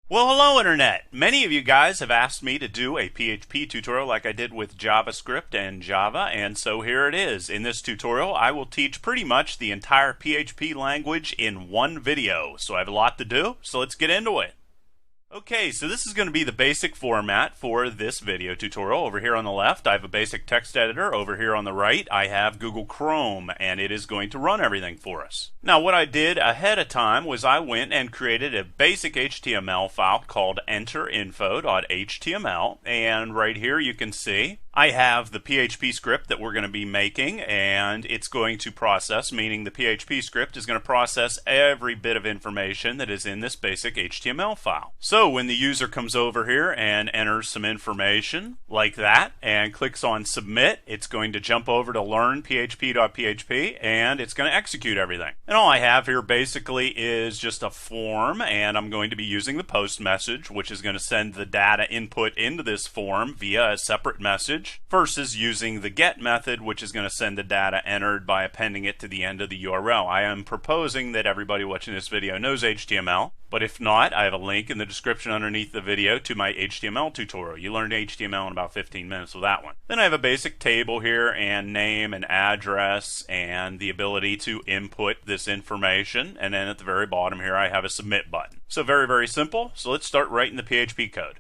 Well, hello, Internet. Many of you guys have asked me to do a PHP tutorial like I did with JavaScript and Java, and so here it is. In this tutorial, I will teach pretty much the entire PHP language in one video. So I have a lot to do, so let's get into it. Okay, so this is going to be the basic format for this video tutorial. Over here on the left, I have a basic text editor. Over here on the right, I have Google Chrome, and it is going to run everything for us. Now, what I did ahead of time was I went and created a basic HTML file called enterinfo.html, and right here you can see I have the PHP script that we're going to be making, and it's going to process, meaning the PHP script is going to process every bit of information that is in this basic HTML file. So when the user comes over here and enters some information like that and clicks on submit, it's going to jump over to learn php.php and it's going to execute everything. And all I have here basically is just a form, and I'm going to be using the post message, which is going to send the data input into this form via a separate message, versus using the get method, which is going to send the data entered by appending it to the end of the URL. I am proposing that everybody watching this video knows HTML, but if not, I have a link in the description underneath the video to my HTML tutorial. You learned HTML in about 15 minutes with that one. Then I have a basic table here and name and address and the ability to input this information, and then at the very bottom here I have a submit button. So very, very simple. So let's start writing the PHP code.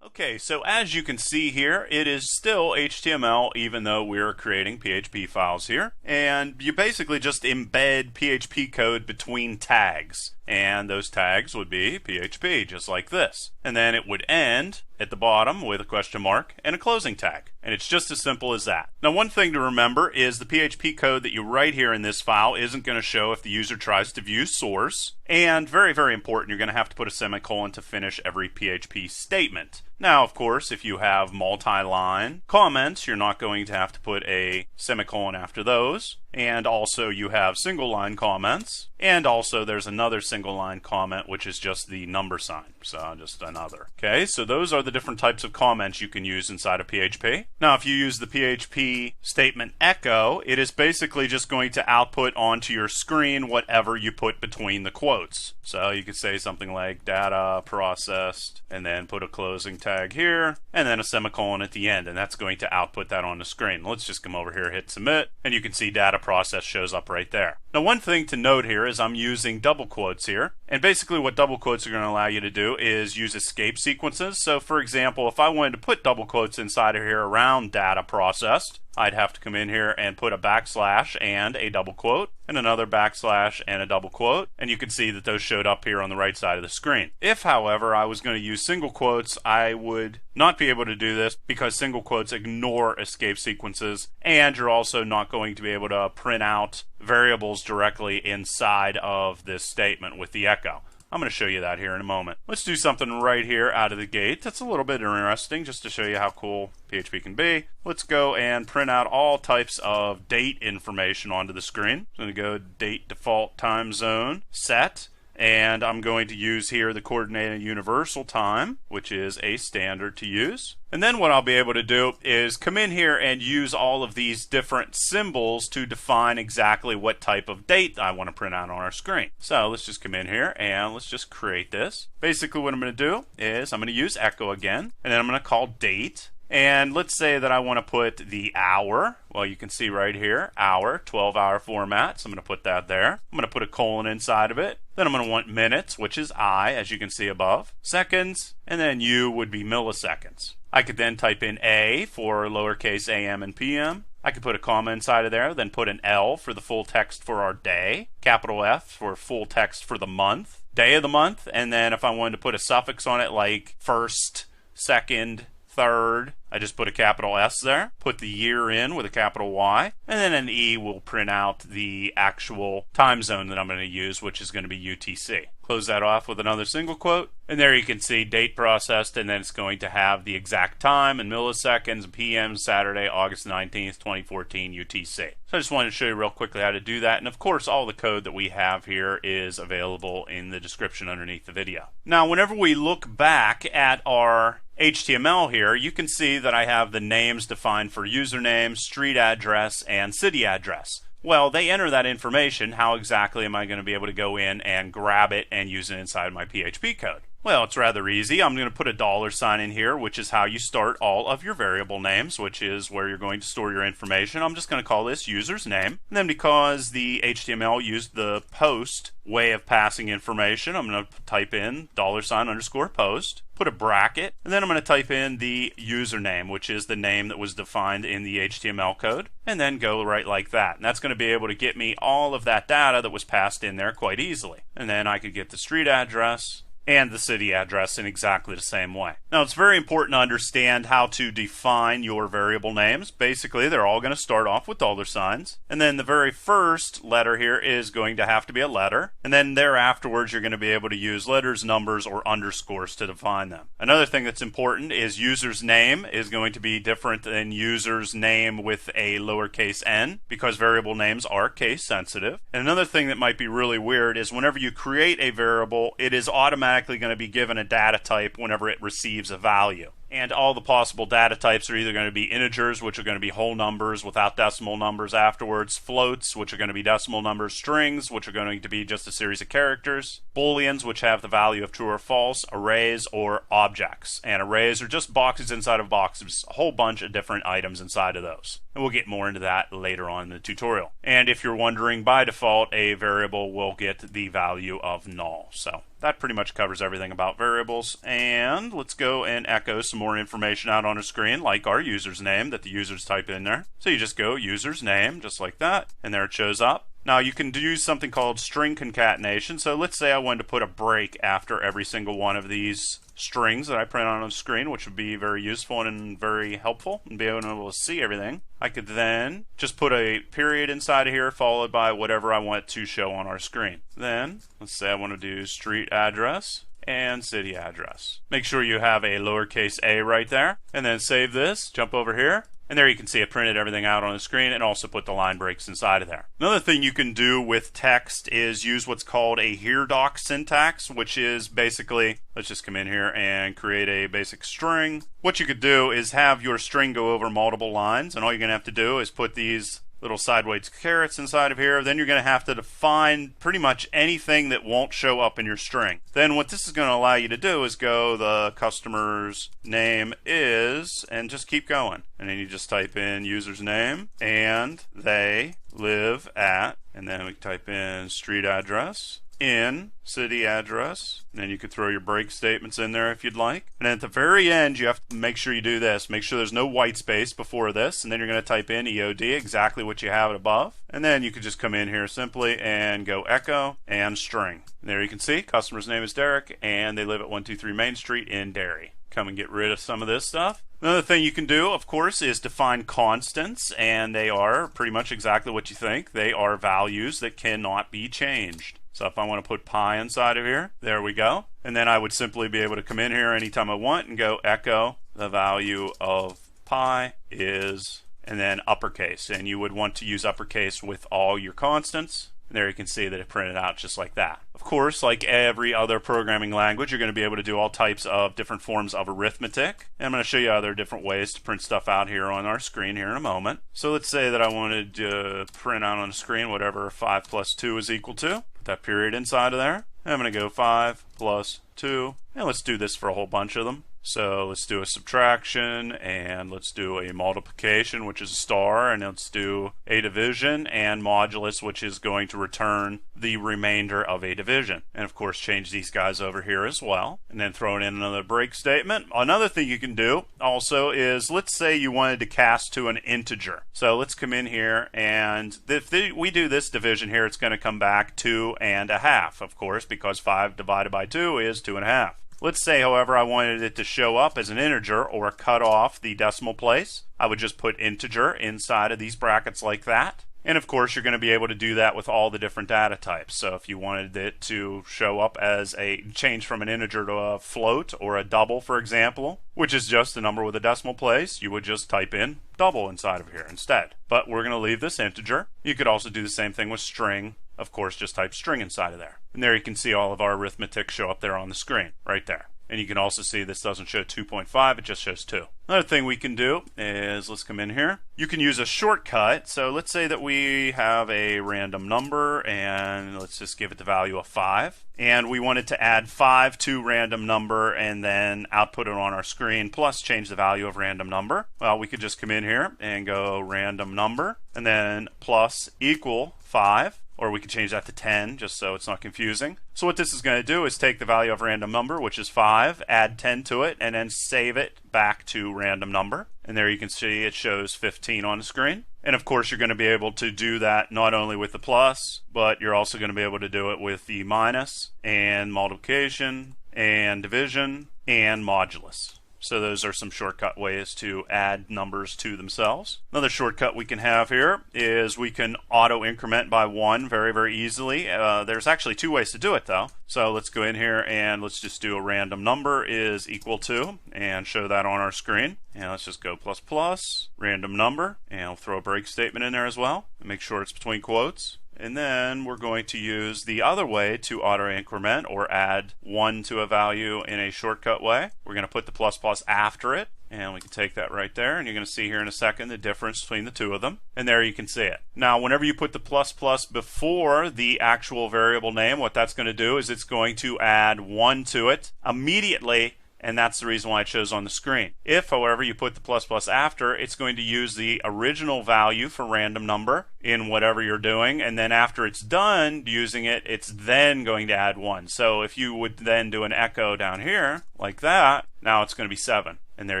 Okay, so as you can see here, it is still HTML even though we're creating PHP files here. And you basically just embed PHP code between tags. And those tags would be PHP, just like this. And then it would end at the bottom with a question mark and a closing tag. And it's just as simple as that. Now, one thing to remember is the PHP code that you write here in this file isn't going to show if the user tries to view source. And very, very important, you're going to have to put a semicolon to finish every PHP statement. Now, of course, if you have multi-line comments, you're not going to have to put a semicolon after those. And also you have single line comments, and also there's another single line comment which is just the number sign, so just another. Okay, so those are the different types of comments you can use inside of PHP. Now if you use the PHP statement echo, it is basically just going to output onto your screen whatever you put between the quotes. So you could say something like data processed, and then put a closing tag here, and then a semicolon at the end, and that's going to output that on the screen. Let's just come over here, hit submit, and you can see data process shows up right there. Now one thing to note here is I'm using double quotes here, and basically what double quotes are going to allow you to do is use escape sequences. So for example, if I wanted to put double quotes inside of here around data processed, I'd have to come in here and put a backslash and a double quote, and another backslash and a double quote, and you can see that those showed up here on the right side of the screen. If, however, I was going to use single quotes, I would not be able to do this because single quotes ignore escape sequences, and you're also not going to be able to print out variables directly inside of this statement with the echo. I'm going to show you that here in a moment. Let's do something right here out of the gate that's a little bit interesting just to show you how cool PHP can be. Let's go and print out all types of date information onto the screen. I'm going to go date default time zone set. And I'm going to use here the coordinated universal time, which is a standard to use. And then what I'll be able to do is come in here and use all of these different symbols to define exactly what type of date I want to print out on our screen. So let's just come in here and let's just create this. Basically what I'm going to do is I'm going to use echo again, and then I'm going to call date. And let's say that I want to put the hour. Well, you can see right here, hour, 12-hour format. So I'm going to put that there. I'm going to put a colon inside of it. Then I'm going to want minutes, which is I, as you can see above. Seconds, and then U would be milliseconds. I could then type in A for lowercase AM and PM. I could put a comma inside of there, then put an L for the full text for our day, capital F for full text for the month, day of the month, and then if I wanted to put a suffix on it like first, second, third, I just put a capital S there, put the year in with a capital Y, and then an E will print out the actual time zone that I'm going to use, which is going to be UTC. Close that off with another single quote, and there you can see date processed, and then it's going to have the exact time in milliseconds, PM, Saturday, August 19th, 2014, UTC. So I just wanted to show you real quickly how to do that, and of course all the code that we have here is available in the description underneath the video. Now whenever we look back at our HTML here, you can see that I have the names defined for username, street address, and city address. Well, they enter that information. How exactly am I going to be able to go in and grab it and use it inside my PHP code? Well, it's rather easy. I'm going to put a $sign in here, which is how you start all of your variable names, which is where you're going to store your information. I'm just going to call this user's name. And then because the HTML used the post way of passing information, I'm going to type in $_post, put a bracket, and then I'm going to type in the username, which is the name that was defined in the HTML code, and then go right like that. And that's going to be able to get me all of that data that was passed in there quite easily. And then I could get the street address and the city address in exactly the same way. Now, it's very important to understand how to define your variable names. Basically, they're all going to start off with $signs, and then the very first letter here is going to have to be a letter, and then thereafterwards you're going to be able to use letters, numbers, or underscores to define them. Another thing that's important is user's name is going to be different than user's name with a lowercase n, because variable names are case sensitive. And another thing that might be really weird is whenever you create a variable, it is automatically going to be given a data type whenever it receives a value. And all the possible data types are either going to be integers, which are going to be whole numbers without decimal numbers afterwards, floats, which are going to be decimal numbers, strings, which are going to be just a series of characters, booleans, which have the value of true or false, arrays, or objects. And arrays are just boxes inside of boxes, a whole bunch of different items inside of those. And we'll get more into that later on in the tutorial. And if you're wondering, by default, a variable will get the value of null. So that pretty much covers everything about variables. And let's go and echo some more information out on a screen, like our user's name that the users type in there. So you just go user's name, just like that, and there it shows up. Now you can use something called string concatenation. So let's say I wanted to put a break after every single one of these strings that I print on the screen, which would be very useful and very helpful and be able to see everything. I could then just put a period inside of here followed by whatever I want to show on our screen. Then let's say I want to do street address and city address. Make sure you have a lowercase a right there, and then save this, jump over here, and there you can see it printed everything out on the screen and also put the line breaks inside of there. Another thing you can do with text is use what's called a HereDoc syntax, which is basically, let's just come in here and create a basic string. What you could do is have your string go over multiple lines, and all you're going to have to do is put these little sideways carets inside of here. Then you're going to have to define pretty much anything that won't show up in your string. Then what this is going to allow you to do is go the customer's name is, and just keep going. And then you just type in user's name, and they live at, and then we type in street address, in city address, and then you could throw your break statements in there if you'd like. And then at the very end you have to make sure you do this. Make sure there's no white space before this, and then you're going to type in EOD, exactly what you have above. And then you could just come in here simply and go echo and string. And there you can see customer's name is Derek and they live at 123 Main Street in Derry. Come and get rid of some of this stuff. Another thing you can do, of course, is define constants, and they are pretty much exactly what you think. They are values that cannot be changed. So if I want to put pi inside of here, there we go. And then I would simply be able to come in here anytime I want and go echo the value of pi is, and then uppercase. And you would want to use uppercase with all your constants. And there you can see that it printed out just like that. Of course, like every other programming language, you're going to be able to do all types of different forms of arithmetic. And I'm going to show you other different ways to print stuff out here on our screen here in a moment. So let's say that I wanted to print out on the screen whatever 5 plus 2 is equal to. Put that period inside of there. And I'm going to go 5 plus 2. And let's do this for a whole bunch of them. So let's do a subtraction, and let's do a multiplication, which is a star, and let's do a division, and modulus, which is going to return the remainder of a division. And of course change these guys over here as well, and then throw in another break statement. Another thing you can do also is, let's say you wanted to cast to an integer. So let's come in here, and if we do this division here, it's going to come back 2.5, of course, because 5 divided by 2 is 2.5. Let's say, however, I wanted it to show up as an integer or cut off the decimal place. I would just put integer inside of these brackets like that. And of course, you're going to be able to do that with all the different data types. So if you wanted it to show up as a change from an integer to a float or a double, for example, which is just a number with a decimal place, you would just type in double inside of here instead. But we're going to leave this integer. You could also do the same thing with string. Of course, just type string inside of there. And there you can see all of our arithmetic show up there on the screen, right there. And you can also see this doesn't show 2.5, it just shows 2. Another thing we can do is, let's come in here. You can use a shortcut. So let's say that we have a random number, and let's just give it the value of 5. And we wanted to add 5 to random number and then output it on our screen, plus change the value of random number. Well, we could just come in here and go random number, and then plus equal 5. Or we could change that to 10, just so it's not confusing. So what this is going to do is take the value of random number, which is 5, add 10 to it, and then save it back to random number. And there you can see it shows 15 on the screen. And of course, you're going to be able to do that not only with the plus, but you're also going to be able to do it with the minus, and multiplication, and division, and modulus. So those are some shortcut ways to add numbers to themselves. Another shortcut we can have here is we can auto increment by 1 very, very easily. There's actually 2 ways to do it though. So let's go in here and let's just do a random number is equal to, and show that on our screen. And let's just go plus plus, random number, and we'll throw a break statement in there as well. And make sure it's between quotes. And then we're going to use the other way to auto increment or add 1 to a value in a shortcut way. We're going to put the plus plus after it, and we can take that right there, and you're going to see here in a second the difference between the two of them. And there you can see it. Now, whenever you put the plus plus before the actual variable name, what that's going to do is it's going to add 1 to it immediately. And that's the reason why it shows on the screen. If, however, you put the plus plus after, it's going to use the original value for random number in whatever you're doing, and then after it's done using it, it's then going to add 1. So if you would then do an echo down here, like that, now it's going to be 7. And there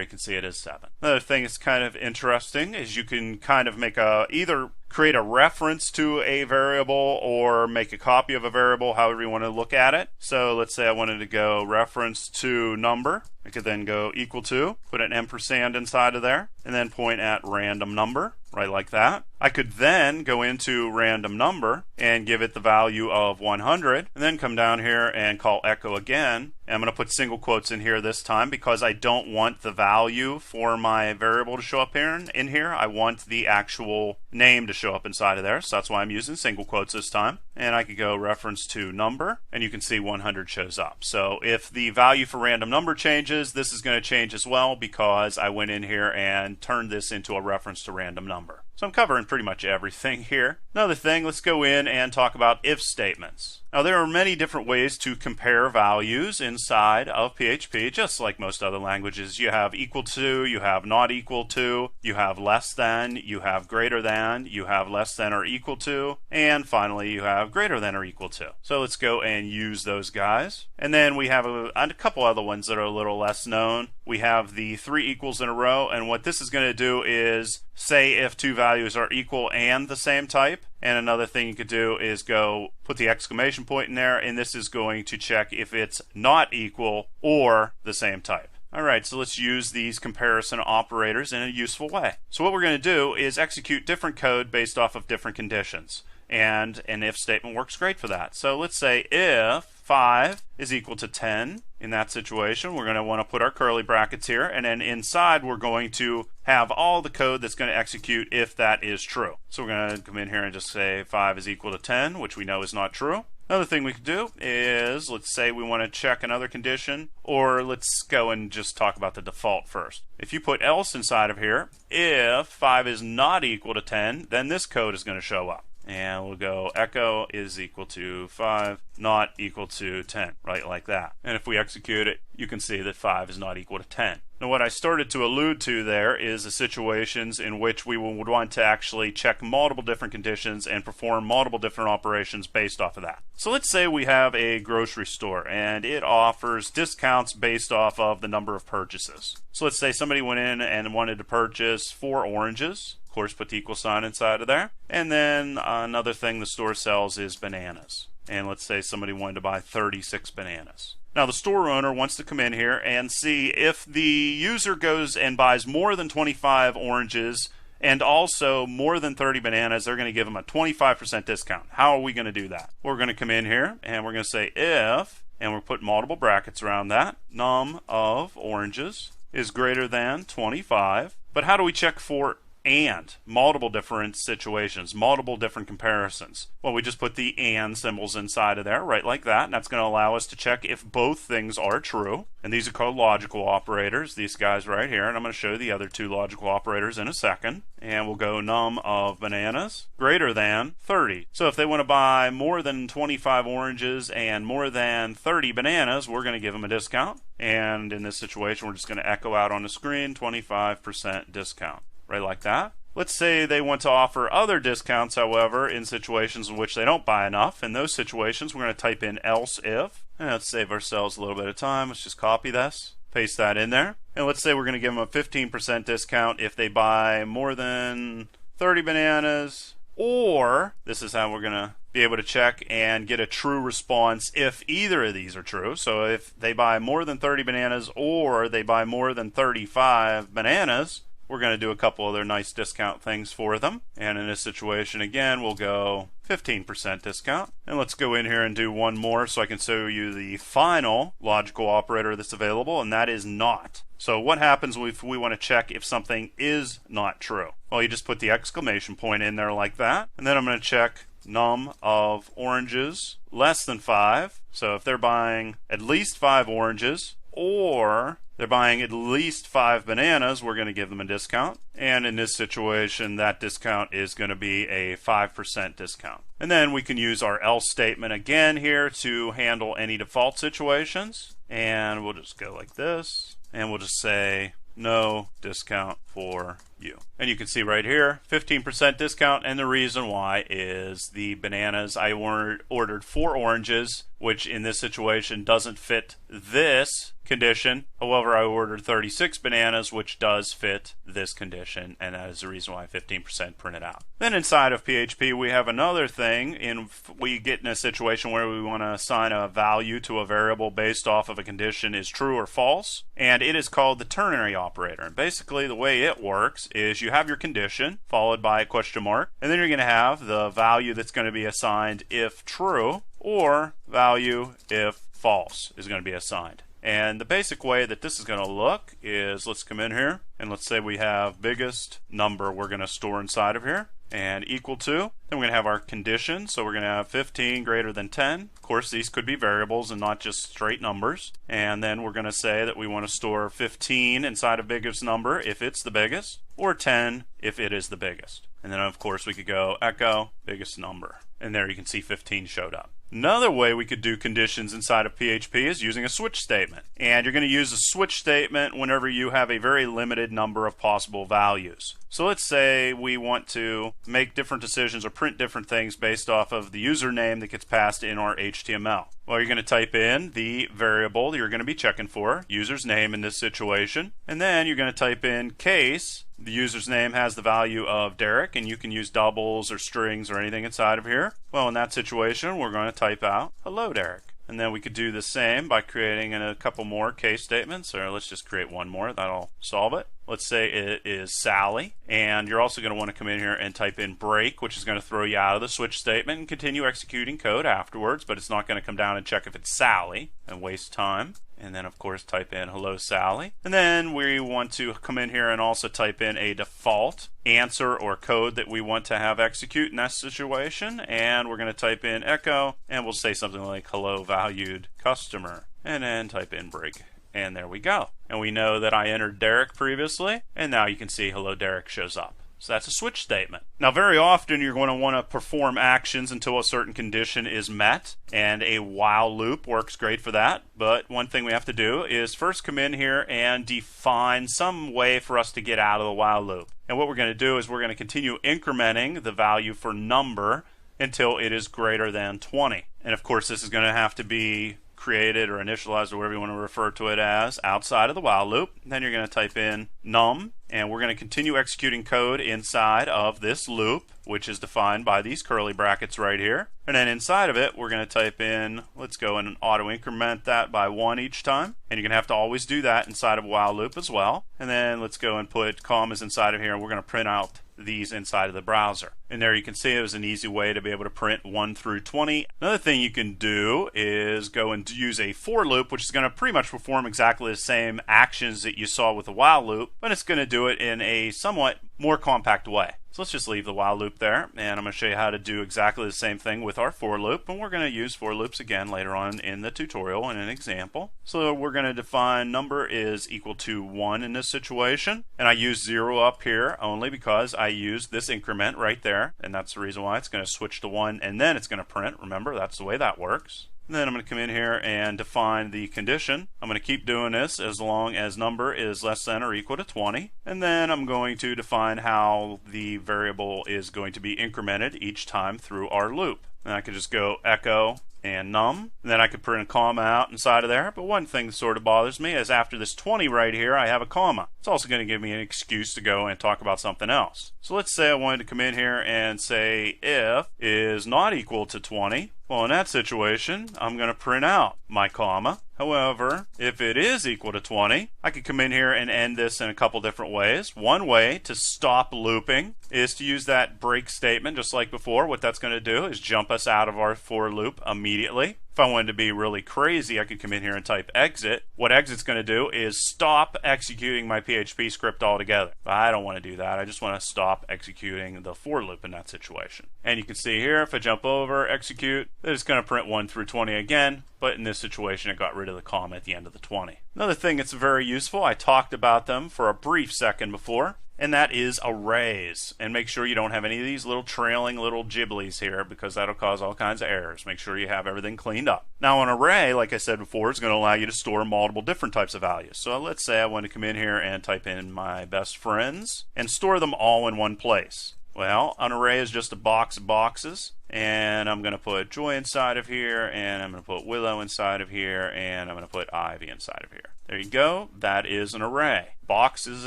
you can see it is 7. Another thing that's kind of interesting is you can kind of make either create a reference to a variable or make a copy of a variable, however you want to look at it. So let's say I wanted to go reference to number. I could then go equal to, put an ampersand inside of there, and then point at random number, right like that. I could then go into random number and give it the value of 100, and then come down here and call echo again. And I'm going to put single quotes in here this time because I don't want the value for my variable to show up in here. I want the actual name to show up inside of there, so that's why I'm using single quotes this time. And I could go reference to number, and you can see 100 shows up. So if the value for random number changes, this is going to change as well because I went in here and turned this into a reference to random number. So I'm covering pretty much everything here. Another thing, let's go in and talk about if statements. Now there are many different ways to compare values inside of PHP, just like most other languages. You have equal to, you have not equal to, you have less than, you have greater than, you have less than or equal to, and finally you have greater than or equal to. So let's go and use those guys. And then we have a couple other ones that are a little less known. We have the 3 equals in a row, and what this is going to do is say if 2 values are equal and the same type. And another thing you could do is go put the exclamation point in there, and this is going to check if it's not equal or the same type. Alright, so let's use these comparison operators in a useful way. So what we're going to do is execute different code based off of different conditions. And an if statement works great for that. So let's say if 5 is equal to 10, in that situation we're going to want to put our curly brackets here, and then inside we're going to have all the code that's going to execute if that is true. So we're going to come in here and just say 5 is equal to 10, which we know is not true. Another thing we could do is, let's say we want to check another condition, or let's go and just talk about the default first. If you put else inside of here, if 5 is not equal to 10, then this code is going to show up. And we'll go echo is equal to 5, not equal to 10, right like that. And if we execute it, you can see that 5 is not equal to 10. Now what I started to allude to there is the situations in which we would want to actually check multiple different conditions and perform multiple different operations based off of that. So let's say we have a grocery store and it offers discounts based off of the number of purchases. So let's say somebody went in and wanted to purchase 4 oranges. Of course, put the equal sign inside of there. And then another thing the store sells is bananas. And let's say somebody wanted to buy 36 bananas. Now the store owner wants to come in here and see if the user goes and buys more than 25 oranges and also more than 30 bananas, they're going to give them a 25% discount. How are we going to do that? We're going to come in here and we're going to say if, and we'll put multiple brackets around that, num of oranges is greater than 25. But how do we check for and multiple different situations, multiple different comparisons. Well, we just put the and symbols inside of there, right like that, and that's going to allow us to check if both things are true. And these are called logical operators, these guys right here, and I'm going to show you the other two logical operators in a second. And we'll go num of bananas greater than 30. So if they want to buy more than 25 oranges and more than 30 bananas, we're going to give them a discount. And in this situation, we're just going to echo out on the screen 25% discount, right like that. Let's say they want to offer other discounts, however, in situations in which they don't buy enough. In those situations, we're going to type in else if. And let's save ourselves a little bit of time. Let's just copy this, paste that in there. And let's say we're going to give them a 15% discount if they buy more than 30 bananas. Or, this is how we're going to be able to check and get a true response if either of these are true. So if they buy more than 30 bananas or they buy more than 35 bananas, we're going to do a couple other nice discount things for them. And in this situation, again, we'll go 15% discount. And let's go in here and do one more so I can show you the final logical operator that's available, and that is not. So what happens if we want to check if something is not true? Well, you just put the exclamation point in there like that. And then I'm going to check num of oranges less than 5. So if they're buying at least 5 oranges or they're buying at least 5 bananas, we're going to give them a discount. And in this situation, that discount is going to be a 5% discount. And then we can use our else statement again here to handle any default situations. And we'll just go like this. And we'll just say no discount for you. And you can see right here, 15% discount, and the reason why is the bananas. I ordered 4 oranges, which in this situation doesn't fit this condition. However, I ordered 36 bananas, which does fit this condition, and that is the reason why 15% printed out. Then inside of PHP, we have another thing. We get in a situation where we want to assign a value to a variable based off of a condition is true or false, and it is called the ternary operator. And basically, the way it works is you have your condition followed by a question mark, and then you're going to have the value that's going to be assigned if true, or value if false is going to be assigned. And the basic way that this is going to look is, let's come in here and let's say we have biggest number we're going to store inside of here and equal to. Then we're going to have our condition, so we're going to have 15 greater than 10. Of course, these could be variables and not just straight numbers. And then we're going to say that we want to store 15 inside of biggest number if it's the biggest, or 10 if it is the biggest. And then of course we could go echo biggest number. And there you can see 15 showed up. Another way we could do conditions inside of PHP is using a switch statement. And you're going to use a switch statement whenever you have a very limited number of possible values. So let's say we want to make different decisions or print different things based off of the username that gets passed in our HTML. Well, you're going to type in the variable you're going to be checking for, user's name in this situation, and then you're going to type in case the user's name has the value of Derek, and you can use doubles or strings or anything inside of here. Well, in that situation, we're going to type out hello Derek. And then we could do the same by creating a couple more case statements, or let's just create one more. That'll solve it. Let's say it is Sally, and you're also going to want to come in here and type in break, which is going to throw you out of the switch statement and continue executing code afterwards, but it's not going to come down and check if it's Sally and waste time. And then of course type in hello Sally. And then we want to come in here and also type in a default answer or code that we want to have execute in that situation. And we're going to type in echo, and we'll say something like hello valued customer. And then type in break. And there we go. And we know that I entered Derek previously, and now you can see hello Derek shows up. So that's a switch statement. Now very often you're going to want to perform actions until a certain condition is met, and a while loop works great for that. But one thing we have to do is first come in here and define some way for us to get out of the while loop. And what we're going to do is we're going to continue incrementing the value for number until it is greater than 20. And of course this is going to have to be created or initialized or whatever you want to refer to it as outside of the while loop. Then you're going to type in num, and we're going to continue executing code inside of this loop, which is defined by these curly brackets right here. And then inside of it, we're going to type in, let's go and auto increment that by 1 each time. And you're going to have to always do that inside of while loop as well. And then let's go and put commas inside of here, and we're going to print out these inside of the browser. And there you can see it was an easy way to be able to print 1 through 20. Another thing you can do is go and use a for loop, which is going to pretty much perform exactly the same actions that you saw with the while loop, but it's going to do it in a somewhat more compact way. So let's just leave the while loop there, and I'm going to show you how to do exactly the same thing with our for loop, and we're going to use for loops again later on in the tutorial in an example. So we're going to define number is equal to 1 in this situation, and I use 0 up here only because I used this increment right there, and that's the reason why it's going to switch to 1 and then it's going to print. Remember, that's the way that works. And then I'm going to come in here and define the condition. I'm going to keep doing this as long as number is less than or equal to 20. And then I'm going to define how the variable is going to be incremented each time through our loop. And I could just go echo and num, and then I could print a comma out inside of there. But one thing that sort of bothers me is after this 20 right here, I have a comma. It's also going to give me an excuse to go and talk about something else. So let's say I wanted to come in here and say if is not equal to 20. Well, in that situation, I'm going to print out my comma. However, if it is equal to 20, I could come in here and end this in a couple different ways. One way to stop looping is to use that break statement just like before. What that's going to do is jump us out of our for loop immediately. If I wanted to be really crazy, I could come in here and type exit. What exit's going to do is stop executing my PHP script altogether. But I don't want to do that. I just want to stop executing the for loop in that situation. And you can see here, if I jump over, execute, it's going to print 1 through 20 again. But in this situation, it got rid of the comma at the end of the 20. Another thing that's very useful, I talked about them for a brief second before, and that is arrays. And make sure you don't have any of these little trailing little gibblies here because that'll cause all kinds of errors. Make sure you have everything cleaned up. Now an array, like I said before, is going to allow you to store multiple different types of values. So let's say I want to come in here and type in my best friends and store them all in one place. Well, an array is just a box of boxes, and I'm going to put Joy inside of here, and I'm going to put Willow inside of here, and I'm going to put Ivy inside of here. There you go. That is an array. Boxes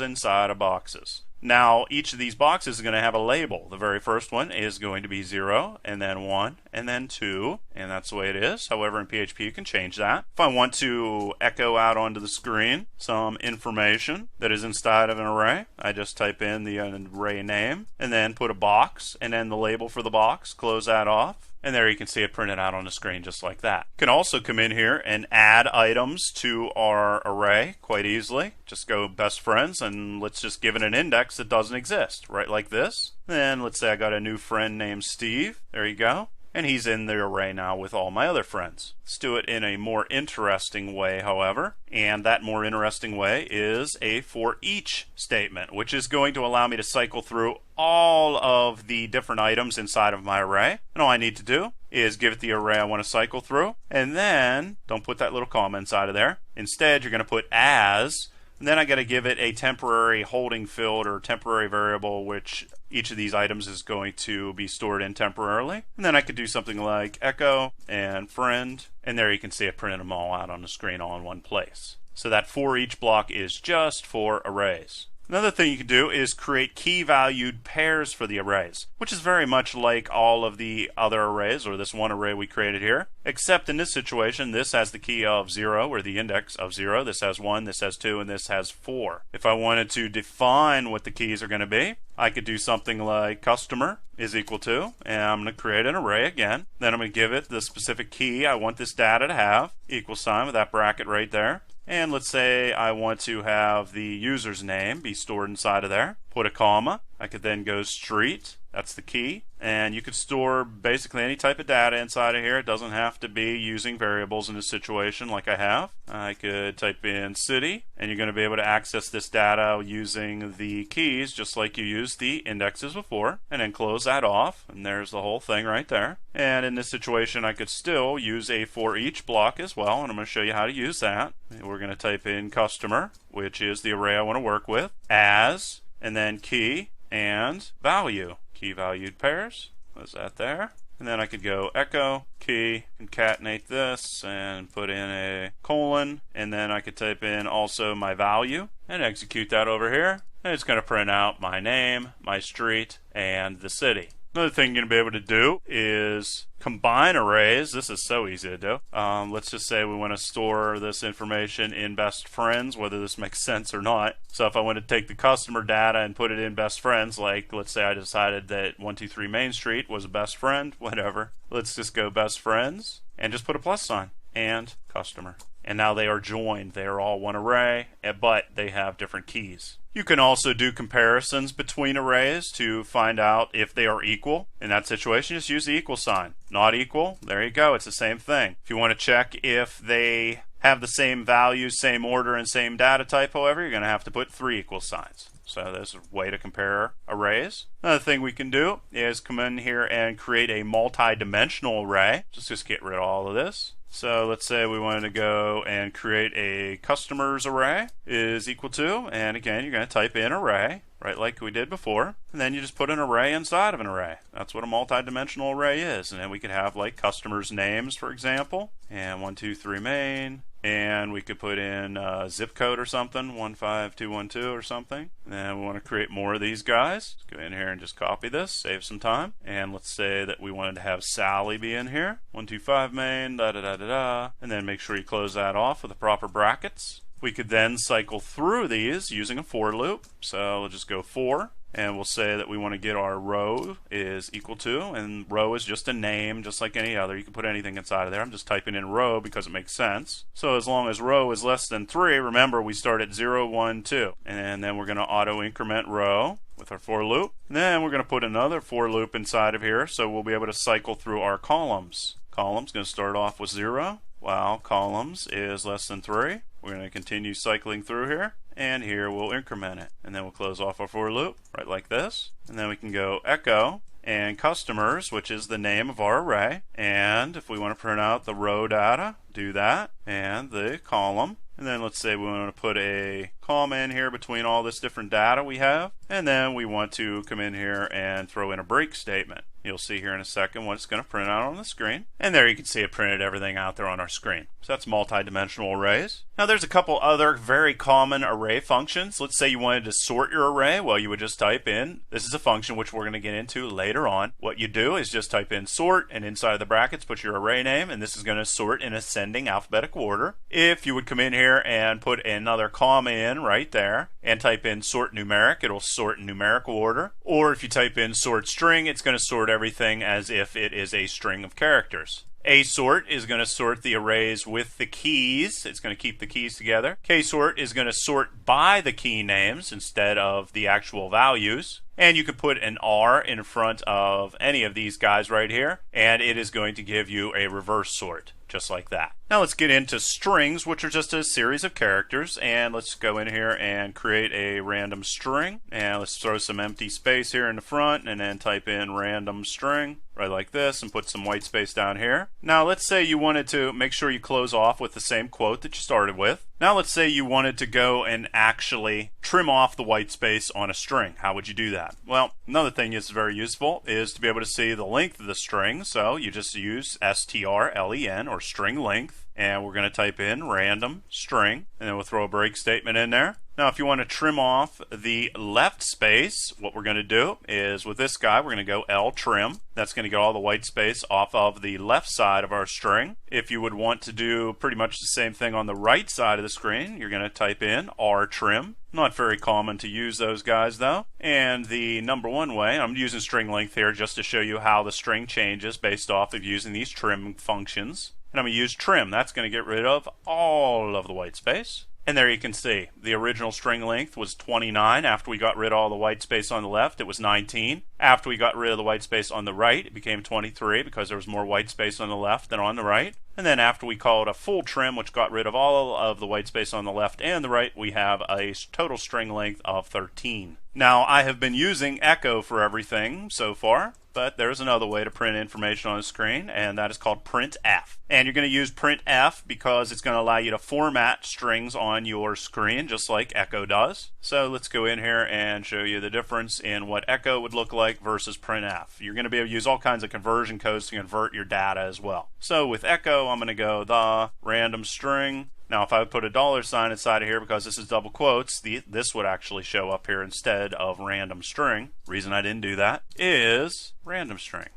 inside of boxes. Now, each of these boxes is going to have a label. The very first one is going to be 0, and then 1, and then 2, and that's the way it is. However, in PHP, you can change that. If I want to echo out onto the screen some information that is inside of an array, I just type in the array name, and then put a box, and then the label for the box, close that off. And there you can see it printed out on the screen just like that. You can also come in here and add items to our array quite easily. Just go best friends and let's just give it an index that doesn't exist, right like this. Then let's say I got a new friend named Steve. There you go. And he's in the array now with all my other friends. Let's do it in a more interesting way, however. And that more interesting way is a for each statement, which is going to allow me to cycle through all of the different items inside of my array. And all I need to do is give it the array I want to cycle through. And then, don't put that little comma inside of there. Instead, you're going to put as. And then I got to give it a temporary holding field or temporary variable, which each of these items is going to be stored in temporarily. And then I could do something like echo and friend, and there you can see it printed them all out on the screen all in one place. So that for each block is just for arrays. Another thing you can do is create key-valued pairs for the arrays, which is very much like all of the other arrays, or this one array we created here, except in this situation, this has the key of 0, or the index of 0, this has 1, this has 2, and this has 4. If I wanted to define what the keys are going to be, I could do something like customer is equal to, and I'm going to create an array again. Then I'm going to give it the specific key I want this data to have, equal sign with that bracket right there. And let's say I want to have the user's name be stored inside of there. Put a comma. I could then go street. That's the key. And you could store basically any type of data inside of here. It doesn't have to be using variables in this situation like I have. I could type in city, and you're going to be able to access this data using the keys just like you used the indexes before. And then close that off, and there's the whole thing right there. And in this situation, I could still use a for each block as well, and I'm going to show you how to use that. We're going to type in customer, which is the array I want to work with, as, and then key and value. Key valued pairs. Was that there? And then I could go echo, key, concatenate this, and put in a colon, and then I could type in also my value, and execute that over here. And it's going to print out my name, my street, and the city. Another thing you're going to be able to do is combine arrays. This is so easy to do. Let's just say we want to store this information in best friends, whether this makes sense or not. So if I want to take the customer data and put it in best friends, like let's say I decided that 123 Main Street was a best friend, whatever. Let's just go best friends and just put a plus sign and customer. And now they are joined. They are all one array, but they have different keys. You can also do comparisons between arrays to find out if they are equal. In that situation, just use the equal sign. Not equal, there you go, it's the same thing. If you want to check if they have the same values, same order, and same data type, however, you're going to have to put 3 equal signs. So there's a way to compare arrays. Another thing we can do is come in here and create a multi-dimensional array. Just get rid of all of this. So let's say we wanted to go and create a customers array is equal to, and again, you're going to type in array, right, like we did before, and then you just put an array inside of an array. That's what a multi-dimensional array is. And then we could have like customers' names, for example, and 123 main, and we could put in a zip code or something, 15212 or something. And then we want to create more of these guys. Let's go in here and just copy this, save some time. And let's say that we wanted to have Sally be in here, 125 main, and then make sure you close that off with the proper brackets. We could then cycle through these using a for loop. So we'll just go for, and we'll say that we want to get our row is equal to, and row is just a name, just like any other. You can put anything inside of there. I'm just typing in row because it makes sense. So as long as row is less than 3, remember we start at 0, 1, 2. And then we're going to auto increment row with our for loop. And then we're going to put another for loop inside of here, so we'll be able to cycle through our columns. Columns going to start off with 0, while columns is less than 3. We're going to continue cycling through here, and here we'll increment it. And then we'll close off our for loop, right like this. And then we can go echo and customers, which is the name of our array. And if we want to print out the row data, do that, and the column. And then let's say we want to put a comma in here between all this different data we have. And then we want to come in here and throw in a break statement. You'll see here in a second what it's going to print out on the screen. And there you can see it printed everything out there on our screen. So that's multi-dimensional arrays. Now there's a couple other very common array functions. Let's say you wanted to sort your array. Well, you would just type in, this is a function which we're going to get into later on. What you do is just type in sort, and inside of the brackets put your array name, and this is going to sort in ascending alphabetical order. If you would come in here and put another comma in right there and type in sort numeric, it'll sort in numerical order. Or if you type in sort string, it's going to sort everything as if it is a string of characters. A-sort is going to sort the arrays with the keys. It's going to keep the keys together. K-sort is going to sort by the key names instead of the actual values. And you could put an R in front of any of these guys right here, and it is going to give you a reverse sort, just like that. Now let's get into strings, which are just a series of characters, and let's go in here and create a random string. And let's throw some empty space here in the front, and then type in random string, right like this, and put some white space down here. Now let's say you wanted to make sure you close off with the same quote that you started with. Now let's say you wanted to go and actually trim off the white space on a string. How would you do that? Well, another thing that's very useful is to be able to see the length of the string. So you just use strlen, or string length, and we're going to type in random string, and then we'll throw a break statement in there. Now if you want to trim off the left space, what we're going to do is with this guy, we're going to go ltrim. That's going to get all the white space off of the left side of our string. If you would want to do pretty much the same thing on the right side of the screen, you're going to type in rtrim. Not very common to use those guys though. And the number one way, I'm using string length here just to show you how the string changes based off of using these trim functions. And I'm going to use trim. That's going to get rid of all of the white space. And there you can see the original string length was 29. After we got rid of all the white space on the left, it was 19. After we got rid of the white space on the right, it became 23 because there was more white space on the left than on the right. And then after we called a full trim, which got rid of all of the white space on the left and the right, we have a total string length of 13. Now, I have been using echo for everything so far, but there's another way to print information on the screen, and that is called printf. And you're going to use printf because it's going to allow you to format strings on your screen, just like echo does. So let's go in here and show you the difference in what echo would look like versus printf. You're going to be able to use all kinds of conversion codes to convert your data as well. So with echo, I'm going to go the random string, Now if I put a $sign inside of here, because this is double quotes, this would actually show up here instead of random string. Reason I didn't do that is random string.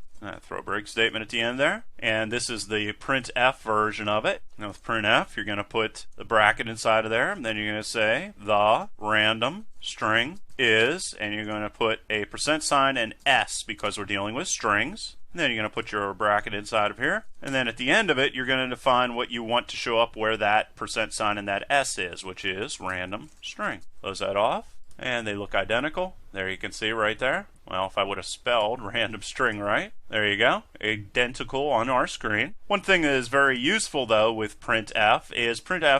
Throw a break statement at the end there. And this is the printf version of it. Now with printf, you're going to put the bracket inside of there, and then you're going to say the random string is, and you're going to put a % and s because we're dealing with strings. And then you're going to put your bracket inside of here. And then at the end of it, you're going to define what you want to show up where that % and that s is, which is random string. Close that off. And they look identical. There you can see right there. Well, if I would have spelled random string right, there you go. Identical on our screen. One thing that is very useful though with printf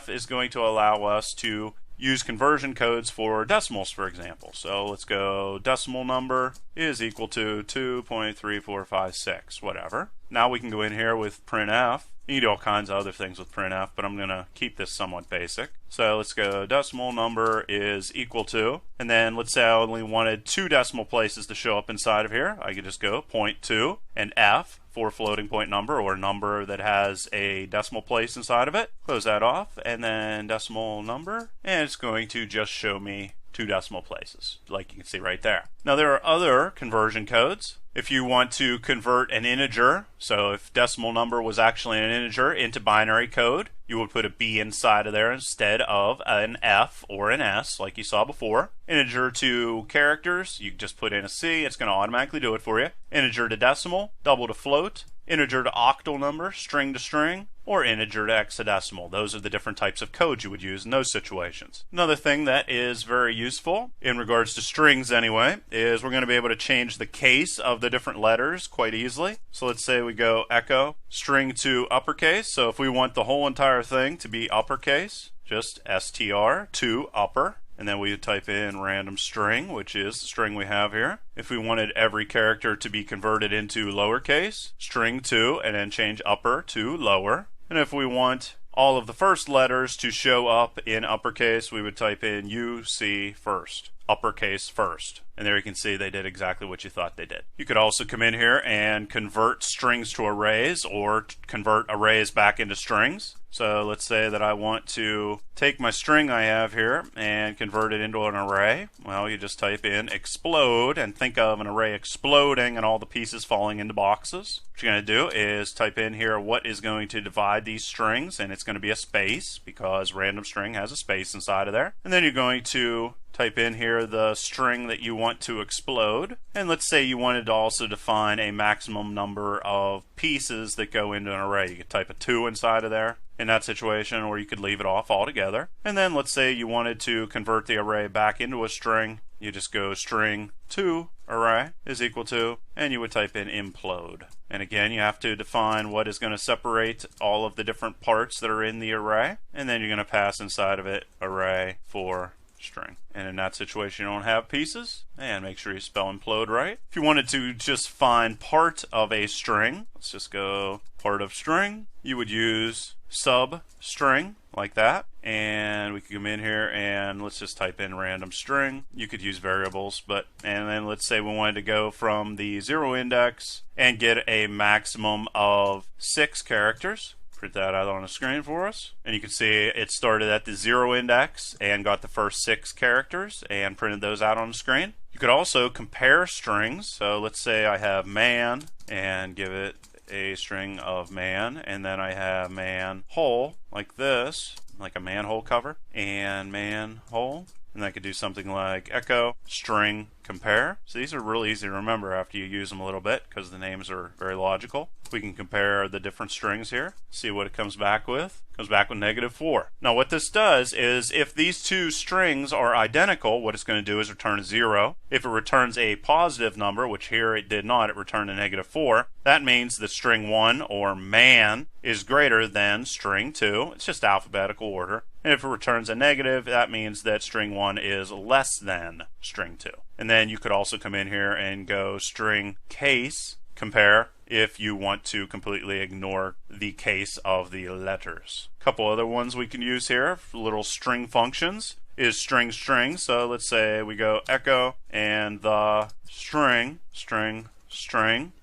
is going to allow us to use conversion codes for decimals, for example. So let's go decimal number is equal to 2.3456, whatever. Now we can go in here with printf. You can do all kinds of other things with printf, but I'm going to keep this somewhat basic. So let's go decimal number is equal to, and then let's say I only wanted 2 decimal places to show up inside of here. I could just go 0.2 and f for floating point number, or number that has a decimal place inside of it. Close that off, and then decimal number, and it's going to just show me 2 decimal places, like you can see right there. Now there are other conversion codes. If you want to convert an integer, so if decimal number was actually an integer into binary code, you would put a B inside of there instead of an F or an S like you saw before. Integer to characters, you just put in a C, it's going to automatically do it for you. Integer to decimal, double to float, integer to octal number, string to string, or integer to hexadecimal. Those are the different types of codes you would use in those situations. Another thing that is very useful, in regards to strings anyway, is we're going to be able to change the case of the different letters quite easily. So let's say we go echo string to uppercase. So if we want the whole entire thing to be uppercase, just str to upper. And then we type in random string, which is the string we have here. If we wanted every character to be converted into lowercase, string to, and then change upper to lower. And if we want all of the first letters to show up in uppercase, we would type in UC first, uppercase first. And there you can see they did exactly what you thought they did. You could also come in here and convert strings to arrays, or convert arrays back into strings. So let's say that I want to take my string I have here and convert it into an array. Well, you just type in explode and think of an array exploding and all the pieces falling into boxes. What you're going to do is type in here what is going to divide these strings, and it's going to be a space because random string has a space inside of there. And then you're going to type in here the string that you want to explode, and let's say you wanted to also define a maximum number of pieces that go into an array. You could type a 2 inside of there in that situation, or you could leave it off altogether. And then let's say you wanted to convert the array back into a string. You just go string to array is equal to, and you would type in implode. And again, you have to define what is going to separate all of the different parts that are in the array, and then you're going to pass inside of it array for string. And in that situation you don't have pieces, and make sure you spell implode right. If you wanted to just find part of a string, let's just go part of string, you would use substring like that, and we can come in here and let's just type in random string. You could use variables, and then let's say we wanted to go from the 0 index and get a maximum of 6 characters. Print that out on the screen for us, and you can see it started at the 0 index and got the first 6 characters and printed those out on the screen. You could also compare strings. So let's say I have man and give it a string of man, and then I have man hole like this, like a manhole cover, and man hole. And I could do something like echo string compare. So these are really easy to remember after you use them a little bit because the names are very logical. We can compare the different strings here, see what it comes back with. It comes back with -4. Now what this does is if these two strings are identical, what it's going to do is return a 0. If it returns a positive number, which here it did not, it returned a -4, that means that string 1, or man, is greater than string 2. It's just alphabetical order. And if it returns a negative, that means that string 1 is less than string 2. And then you could also come in here and go string case compare if you want to completely ignore the case of the letters. A couple other ones we can use here, little string functions, is string. So let's say we go echo and the string,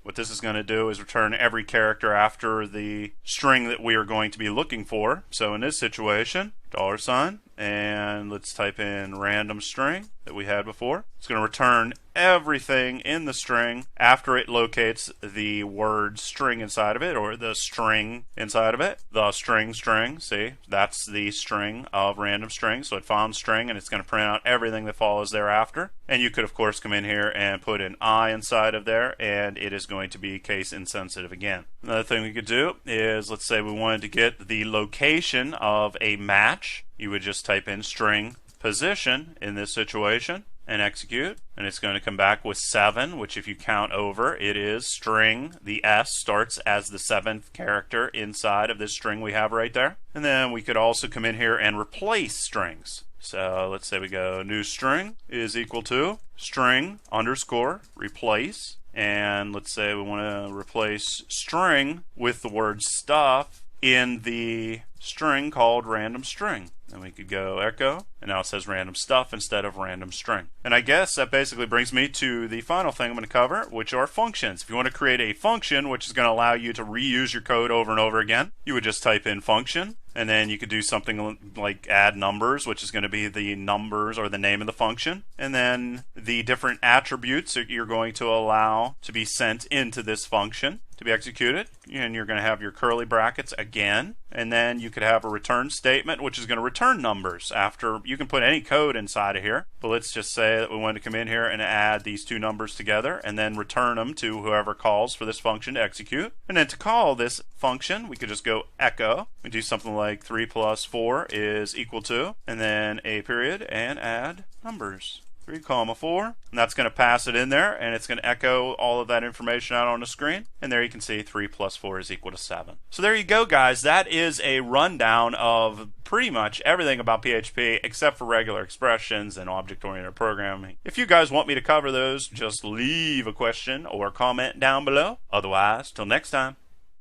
What this is going to do is return every character after the string that we are going to be looking for. So in this situation, $, and let's type in random string that we had before. It's going to return everything in the string after it locates the word string inside of it, or the string inside of it. The string, see, that's the string of random string. So it found string, and it's going to print out everything that follows thereafter. And you could, of course, come in here and put an I inside of there, and it is going to be case insensitive again. Another thing we could do is, let's say we wanted to get the location of a match. You would just type in string position in this situation and execute, and it's going to come back with 7, which if you count over, it is string. The S starts as the 7th character inside of this string we have right there. And then we could also come in here and replace strings. So let's say we go new string is equal to string underscore replace, and let's say we want to replace string with the word stuff in the string called random string. And we could go echo, and now it says random stuff instead of random string. And I guess that basically brings me to the final thing I'm going to cover, which are functions. If you want to create a function which is going to allow you to reuse your code over and over again, you would just type in function, and then you could do something like add numbers, which is going to be the numbers or the name of the function, and then the different attributes that you're going to allow to be sent into this function to be executed, and you're going to have your curly brackets again, and then you could have a return statement which is going to return numbers after. You can put any code inside of here, but let's just say that we want to come in here and add these two numbers together and then return them to whoever calls for this function to execute. And then to call this function, we could just go echo and do something like 3 plus 4 is equal to, and then a period, and add numbers. 3, 4, and that's going to pass it in there, and it's going to echo all of that information out on the screen, and there you can see 3 plus 4 is equal to 7. So there you go, guys. That is a rundown of pretty much everything about PHP except for regular expressions and object-oriented programming. If you guys want me to cover those, just leave a question or comment down below. Otherwise, till next time.